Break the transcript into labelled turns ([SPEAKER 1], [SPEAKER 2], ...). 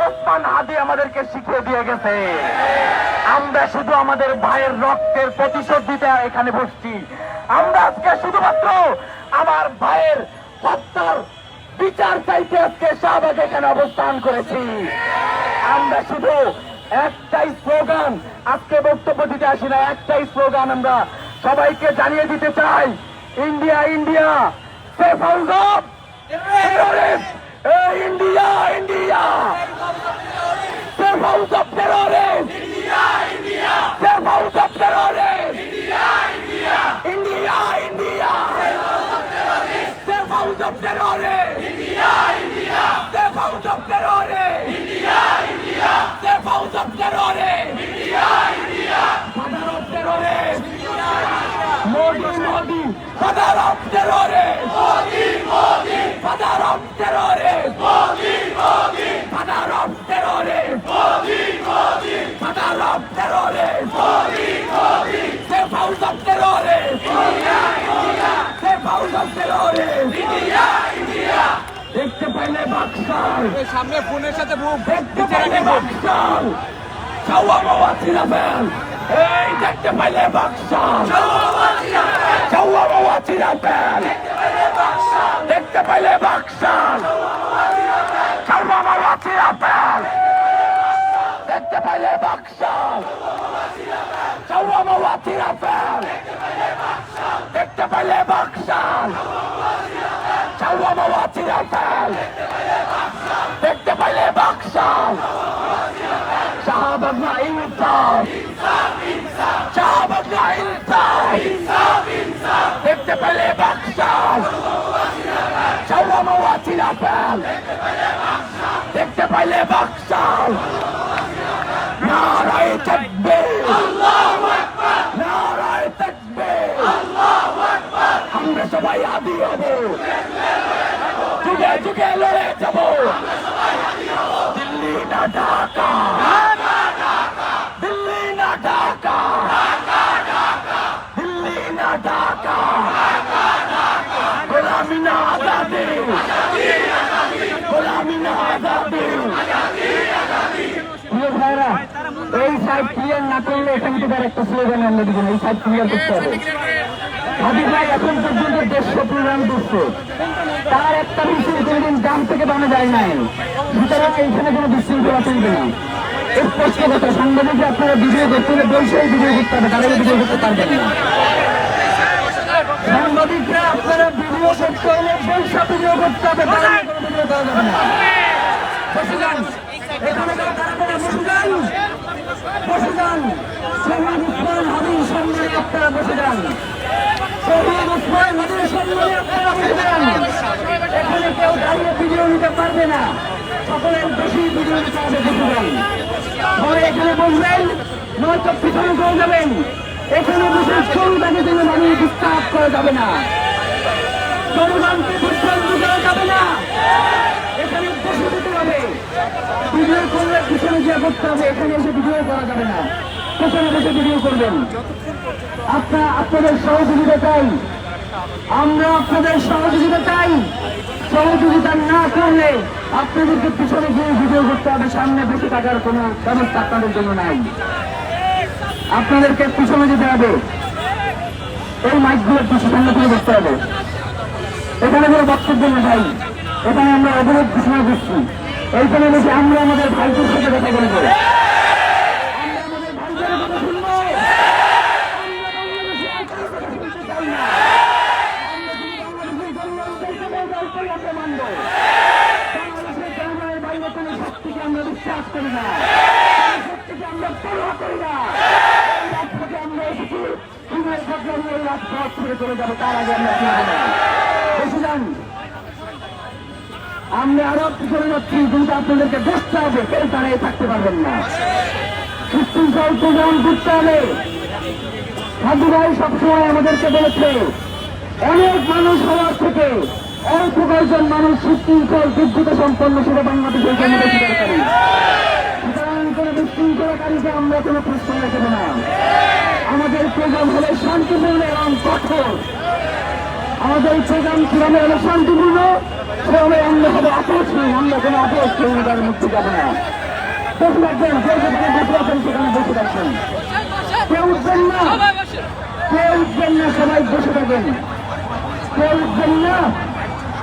[SPEAKER 1] ওসমান হাদি আমাদেরকে শিখিয়ে দিয়ে গেছে। আমরা শুধু আমাদের ভাইয়ের রক্তের প্রতিশোধ দিতে এখানে বসছি। আমরা আজকে শুধুমাত্র আমার ভাইয়ের হত্যার বিচার চাইতে আজকে শাহবাগে এখানে অবস্থান করেছি। আমরা শুধু একটাই স্লোগান, আজকে বক্তব্য দিতে আসি না, একটাই স্লোগান আমরা সবাইকে জানিয়ে দিতে চাই, India India safe house of terrorist, India India safe house of terrorist, safe house of terrorist, India India safe house of terrorist, safe house of terrorist, safe house of terrorist, father of terrorist, Modi Modi father of terrorist, Modi Modi father of terrorist, Modi Modi father of terrorist, Modi Modi father of terrorist, Modi Modi safe house of terrorist, India India safe house of terrorist, India India দেখতে পাইলে বাক্সার
[SPEAKER 2] সামনে ফোনের সাথে
[SPEAKER 1] দেখতে পাইলে বাক্সার চাওয়া বাবা চিরাবেন, এই দেখতে পাইলে বাক্সার চাওয়া বাবা চিরাবেন, দেখতে পাইলে বাক্সার চাওয়া বাবা চিরাবেন, দেখতে পাইলে বাক্সার চাওয়া বাবা চিরাবেন, দেখতে পাইলে বাক্সার চাওয়া বাবা চিরাবেন, দেখতে পাইলে বাক্সার শাহবাগ না ইনসাফ, শাহবাগ না ইনসাফ, দেখতে পেলে বাক্সার চাওয়া মাওয়া চিরাবেন, দেখতে পাইলে বাক্সার নারায়ে তাকবীর, নারায়ে তাকবীর, আমরা সবাই আদি হব, যুগে যুগে লড়ে যাব, দিল্লি না ঢাকা, দিল্লি না ঢাকা, দিল্লি না ঢাকা, গোলামি না আজাদি, গোলামি না আজাদি। ভাইরা এই সাইড ক্লিয়ার না করলে এখান থেকে একটা স্লোগান আমরা দিব, এই সাইড ক্লিয়ার করতে হবে। হাবিব ভাই এখন পর্যন্ত 150 প্রোগ্রাম করছে, তার একটা মিছিল কোনদিন গ্রাম থেকে বানা যায় নাই, সুতরাং এইখানে কোনো বিশৃঙ্খলা চলবে না। স্পষ্ট কথা, সাংবাদিকরা আপনারা ভিডিও করতে হলে বলছেই ভিডিও করতে হবে, তারা ভিডিও করতে পারবেন না। সাংবাদিকরা আপনারা ভিডিও করতে হলে বলছে ভিডিও করতে হবে, তারা ভিডিও করা যাবে না। বসে যান, এখানে তারা বসে যান, বসে যান, শহীদ ওসমান হাদির সম্মানে আপনারা বসে যান, শহীদ ওসমান হাদির সম্মানে আপনারা বসে যান। এখানে কেউ দাঁড়িয়ে ভিডিও নিতে পারবে না, সকলের বেশি ভিডিও নিতে হবে, বসে যান। পরে এখানে বসবেন, নয়তো পিছনে চলে যাবেন। এখানে বসে সংবাদের জন্য মানুষ ডিস্টার্ব করা যাবে না, জনগণকে বিভ্রান্তি করা যাবে না, এখানে বসে দিতে হবে। ভিডিও করলে পিছনে গিয়ে করতে হবে, এখানে এসে ভিডিও করা যাবে না, পিছনে বসে ভিডিও করবেন। আপনাদের সহযোগিতা চাই, আমরা আপনাদের সহযোগিতা চাই। সহযোগিতা না করলে আপনাদেরকে পিছনে গিয়ে ভিডিও করতে হবে, সামনে বসে থাকার কোনো ব্যবস্থা আপনাদের জন্য নাই। আপনাদেরকে পিছনে যেতে হবে, এই মাইকগুলোর পিছনে সামনে করে করতে হবে। এখানে কোনো বক্তব্য নেই ভাই, এখানে আমরা অবরোধ ঘোষণা করছি, এইখানে বসে আমরা আমাদের ভাইদের সাথে কথা বলবো, আমরা আমাদের ভাইদের কথা শুনবো। আমরা বিশ্বাস করি না, আমরা পরোয়া করি না, আমরা এসেছি রাজপথ ছেড়ে চলে যাবো, তার আগে আমরা বসে যান। আমরা আরো পিছনে যাচ্ছি, কিন্তু আপনাদেরকে বসতে হবে, কেউ দাঁড়িয়ে থাকতে পারবেন না, সুশৃঙ্খল প্রোগ্রাম করতে হবে। হাজি ভাই সবসময় আমাদেরকে বলেছে, অনেক মানুষ হওয়ার থেকে অল্প কয়েকজন মানুষ সুশৃঙ্খল যোগ্যতা সম্পন্ন সেটা বাংলাদেশের জন্য বেশি দরকারি। সুতরাং কোনো বিশৃঙ্খলাকারীকে আমরা কোনো প্রশ্ন রাখবো না। আমাদের প্রোগ্রাম হলে শান্তিপূর্ণ এবং কঠোর, আমাদের প্রোগ্রাম কিভাবে হলে শান্তিপূর্ণ সেভাবে আমরা সবাই আপোষ নেই, আমরা কোনো আপোষ তার মুক্তি যাবো না। বসে থাকবেন, যে যেখানে বসে আছেন সেখানে বসে থাকবেন, কেউ উঠবেন না, কেউ উঠবেন না, সবাই বসে থাকবেন, কেউ উঠবেন না।